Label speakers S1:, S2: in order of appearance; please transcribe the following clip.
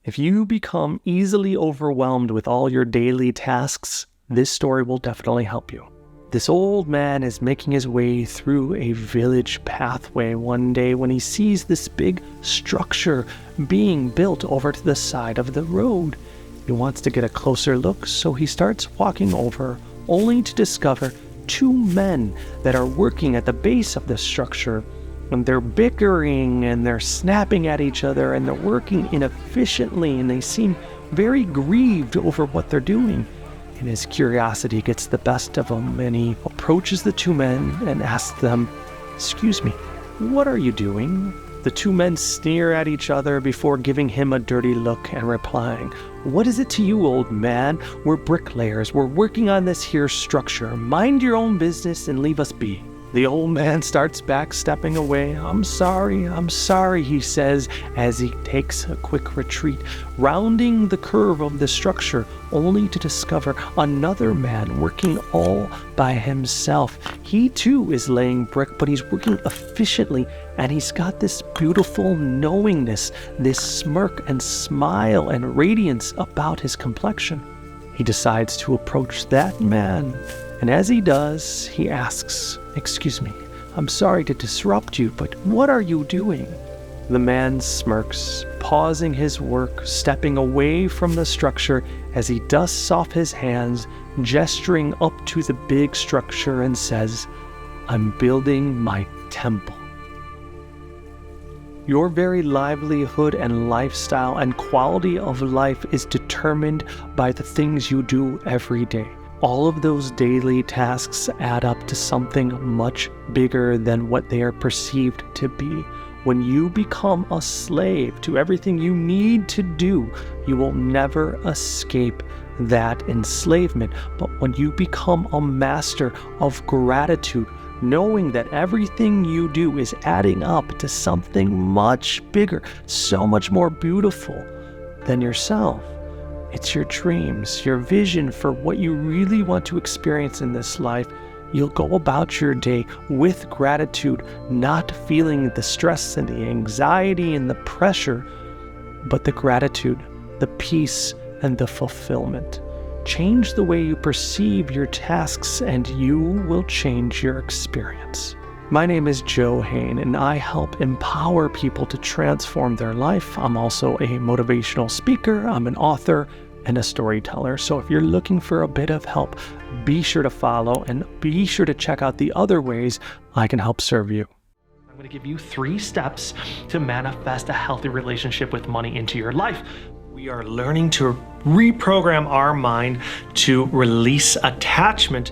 S1: If you become easily overwhelmed with all your daily tasks, this story will definitely help you. This old man is making his way through a village pathway one day when he sees this big structure being built over to the side of the road. He wants to get a closer look, so he starts walking over, only to discover two men that are working at the base of the structure. And they're bickering and they're snapping at each other and they're working inefficiently and they seem very grieved over what they're doing. And his curiosity gets the best of him and he approaches the two men and asks them, "Excuse me, what are you doing?" The two men sneer at each other before giving him a dirty look and replying, "What is it to you, old man? We're bricklayers. We're working on this here structure. Mind your own business and leave us be." The old man starts backstepping away. I'm sorry, he says as he takes a quick retreat, rounding the curve of the structure, only to discover another man working all by himself. He too is laying brick, but he's working efficiently, and he's got this beautiful knowingness, this smirk and smile and radiance about his complexion. He decides to approach that man, and as he does, he asks, "Excuse me, I'm sorry to disrupt you, but what are you doing?" The man smirks, pausing his work, stepping away from the structure as he dusts off his hands, gesturing up to the big structure and says, "I'm building my temple." Your very livelihood and lifestyle and quality of life is determined by the things you do every day. All of those daily tasks add up to something much bigger than what they are perceived to be. When you become a slave to everything you need to do, you will never escape that enslavement. But when you become a master of gratitude, knowing that everything you do is adding up to something much bigger, so much more beautiful than yourself. It's your dreams, your vision for what you really want to experience in this life. You'll go about your day with gratitude, not feeling the stress and the anxiety and the pressure, but the gratitude, the peace, and the fulfillment. Change the way you perceive your tasks and you will change your experience. My name is JhN, and I help empower people to transform their life. I'm also a motivational speaker, I'm an author, and a storyteller. So if you're looking for a bit of help, be sure to follow and be sure to check out the other ways I can help serve you. I'm going to give you 3 steps to manifest a healthy relationship with money into your life. We are learning to reprogram our mind to release attachment